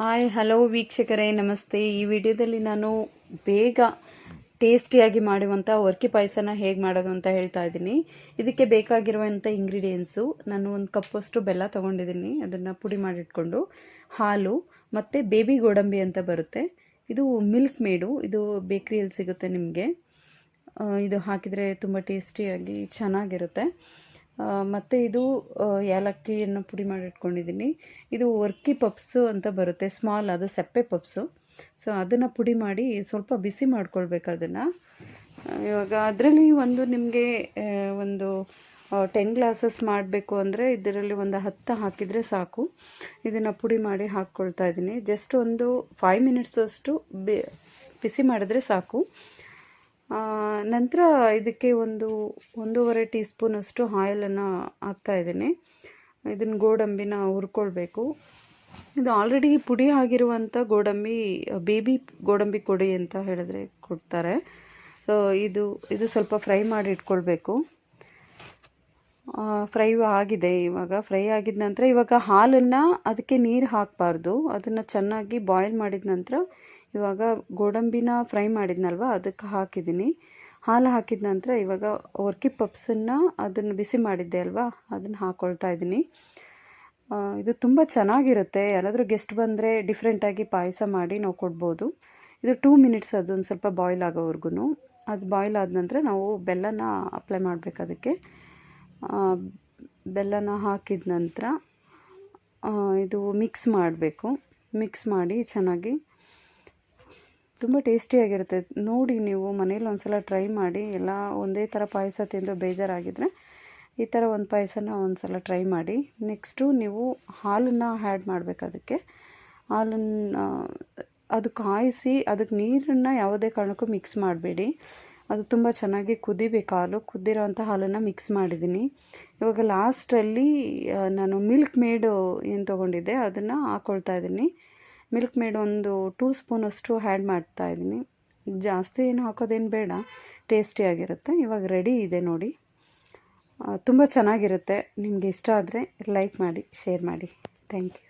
Hi hello ವೀಕ್ಷಕರೇ ನಮಸ್ತೆ. ಈ ವಿಡಿಯೋದಲ್ಲಿ ನಾನು ಬೇಗ ಟೇಸ್ಟಿಯಾಗಿ ಮಾಡುವಂಥ ವರ್ಕಿ ಪಾಯಸನ ಹೇಗೆ ಮಾಡೋದು ಅಂತ ಹೇಳ್ತಾ ಇದ್ದೀನಿ. ಇದಕ್ಕೆ ಬೇಕಾಗಿರುವಂಥ ಇಂಗ್ರೀಡಿಯೆಂಟ್ಸು ನಾನು ಒಂದು ಕಪ್ಪಷ್ಟು ಬೆಲ್ಲ ತೊಗೊಂಡಿದ್ದೀನಿ, ಅದನ್ನು ಪುಡಿ ಮಾಡಿಟ್ಕೊಂಡು, ಹಾಲು ಮತ್ತು ಬೇಬಿ ಗೋಡಂಬಿ ಅಂತ ಬರುತ್ತೆ, ಇದು ಮಿಲ್ಕ್ ಮೇಡು, ಇದು ಬೇಕ್ರಿಯಲ್ಲಿ ಸಿಗುತ್ತೆ ನಿಮಗೆ. ಇದು ಹಾಕಿದರೆ ತುಂಬ ಟೇಸ್ಟಿಯಾಗಿ ಚೆನ್ನಾಗಿರುತ್ತೆ. ಮತ್ತು ಇದು ಏಲಕ್ಕಿಯನ್ನು ಪುಡಿ ಮಾಡಿಟ್ಕೊಂಡಿದ್ದೀನಿ. ಇದು ವರ್ಕಿ ಪಪ್ಸು ಅಂತ ಬರುತ್ತೆ, ಸ್ಮಾಲ್, ಅದು ಸಪ್ಪೆ ಪಪ್ಸು. ಸೊ ಅದನ್ನು ಪುಡಿ ಮಾಡಿ ಸ್ವಲ್ಪ ಬಿಸಿ ಮಾಡ್ಕೊಳ್ಬೇಕು ಅದನ್ನು. ಇವಾಗ ಅದರಲ್ಲಿ ಒಂದು ನಿಮಗೆ ಒಂದು 10 ಗ್ಲಾಸಸ್ ಮಾಡಬೇಕು ಅಂದರೆ ಇದರಲ್ಲಿ ಒಂದು 10 ಹಾಕಿದರೆ ಸಾಕು. ಇದನ್ನು ಪುಡಿ ಮಾಡಿ ಹಾಕ್ಕೊಳ್ತಾ ಇದ್ದೀನಿ. ಜಸ್ಟ್ ಒಂದು 5 ಮಿನಿಟ್ಸಷ್ಟು ಬಿಸಿ ಮಾಡಿದ್ರೆ ಸಾಕು. ನಂತರ ಇದಕ್ಕೆ 1.5 ಟೀ ಸ್ಪೂನಷ್ಟು ಆಯಿಲನ್ನು ಹಾಕ್ತಾಯಿದ್ದೀನಿ. ಇದನ್ನು ಗೋಡಂಬಿನ ಹುರ್ಕೊಳ್ಬೇಕು. ಇದು ಆಲ್ರೆಡಿ ಪುಡಿ ಆಗಿರುವಂಥ ಗೋಡಂಬಿ, ಬೇಬಿ ಗೋಡಂಬಿ ಕೊಡಿ ಅಂತ ಹೇಳಿದ್ರೆ ಕೊಡ್ತಾರೆ. ಸೊ ಇದು ಸ್ವಲ್ಪ ಫ್ರೈ ಮಾಡಿ ಇಟ್ಕೊಳ್ಬೇಕು. ಫ್ರೈ ಆಗಿದೆ. ಇವಾಗ ಫ್ರೈ ಆಗಿದ ನಂತರ ಇವಾಗ ಹಾಲನ್ನು, ಅದಕ್ಕೆ ನೀರು ಹಾಕಬಾರ್ದು, ಅದನ್ನು ಚೆನ್ನಾಗಿ ಬಾಯ್ಲ್ ಮಾಡಿದ ನಂತರ ಇವಾಗ ಗೋಡಂಬಿನ ಫ್ರೈ ಮಾಡಿದ್ನಲ್ವ ಅದಕ್ಕೆ ಹಾಕಿದ್ದೀನಿ. ಹಾಲು ಹಾಕಿದ ನಂತರ ಇವಾಗ ವರ್ಕಿ ಪಪ್ಸನ್ನು, ಅದನ್ನು ಬಿಸಿ ಮಾಡಿದ್ದೆ ಅಲ್ವಾ, ಅದನ್ನು ಹಾಕ್ಕೊಳ್ತಾ ಇದ್ದೀನಿ. ಇದು ತುಂಬ ಚೆನ್ನಾಗಿರುತ್ತೆ. ಯಾರಾದರೂ ಗೆಸ್ಟ್ ಬಂದರೆ ಡಿಫ್ರೆಂಟಾಗಿ ಪಾಯಸ ಮಾಡಿ ನಾವು ಕೊಡ್ಬೋದು. ಇದು 2 ಮಿನಿಟ್ಸ್ ಅದೊಂದು ಸ್ವಲ್ಪ ಬಾಯ್ಲ್ ಆಗೋವರೆಗೂ. ಅದು ಬಾಯ್ಲ್ ಆದ ನಂತರ ನಾವು ಬೆಲ್ಲನ ಅಪ್ಲೈ ಮಾಡಬೇಕು. ಅದಕ್ಕೆ ಬೆಲ್ಲನ ಹಾಕಿದ ನಂತರ ಇದು ಮಿಕ್ಸ್ ಮಾಡಬೇಕು. ಮಿಕ್ಸ್ ಮಾಡಿ ಚೆನ್ನಾಗಿ, ತುಂಬ ಟೇಸ್ಟಿಯಾಗಿರುತ್ತೆ. ನೋಡಿ, ನೀವು ಮನೇಲಿ ಒಂದ್ಸಲ ಟ್ರೈ ಮಾಡಿ. ಎಲ್ಲ ಒಂದೇ ಥರ ಪಾಯಸ ತಿಂದು ಬೇಜಾರಾಗಿದ್ದರೆ ಈ ಥರ ಒಂದು ಪಾಯಸನ ಒಂದ್ಸಲ ಟ್ರೈ ಮಾಡಿ. ನೆಕ್ಸ್ಟು ನೀವು ಹಾಲನ್ನು ಆ್ಯಡ್ ಮಾಡಬೇಕು. ಅದಕ್ಕೆ ಹಾಲನ್ನು ಅದು ಕಾಯಿಸಿ, ಅದಕ್ಕೆ ನೀರನ್ನು ಯಾವುದೇ ಕಾರಣಕ್ಕೂ ಮಿಕ್ಸ್ ಮಾಡಬೇಡಿ. ಅದು ತುಂಬ ಚೆನ್ನಾಗಿ ಕುದಿಬೇಕು. ಹಾಲು ಕುದ್ದಿರೋವಂಥ ಹಾಲನ್ನು ಮಿಕ್ಸ್ ಮಾಡಿದ್ದೀನಿ. ಇವಾಗ ಲಾಸ್ಟಲ್ಲಿ ನಾನು ಮಿಲ್ಕ್ ಮೇಡು ಏನು ತೊಗೊಂಡಿದ್ದೆ ಅದನ್ನು ಹಾಕ್ಕೊಳ್ತಾ ಇದ್ದೀನಿ. ಮಿಲ್ಕ್ ಮೇಡ್ ಒಂದು 2 ಸ್ಪೂನಷ್ಟು ಆ್ಯಡ್ ಮಾಡ್ತಾಯಿದ್ದೀನಿ. ಜಾಸ್ತಿ ಏನು ಹಾಕೋದೇನು ಬೇಡ, ಟೇಸ್ಟಿಯಾಗಿರುತ್ತೆ. ಇವಾಗ ರೆಡಿ ಇದೆ ನೋಡಿ. ತುಂಬ ಚೆನ್ನಾಗಿರುತ್ತೆ. ನಿಮಗೆ ಇಷ್ಟ ಆದರೆ ಲೈಕ್ ಮಾಡಿ, ಶೇರ್ ಮಾಡಿ. Thank you.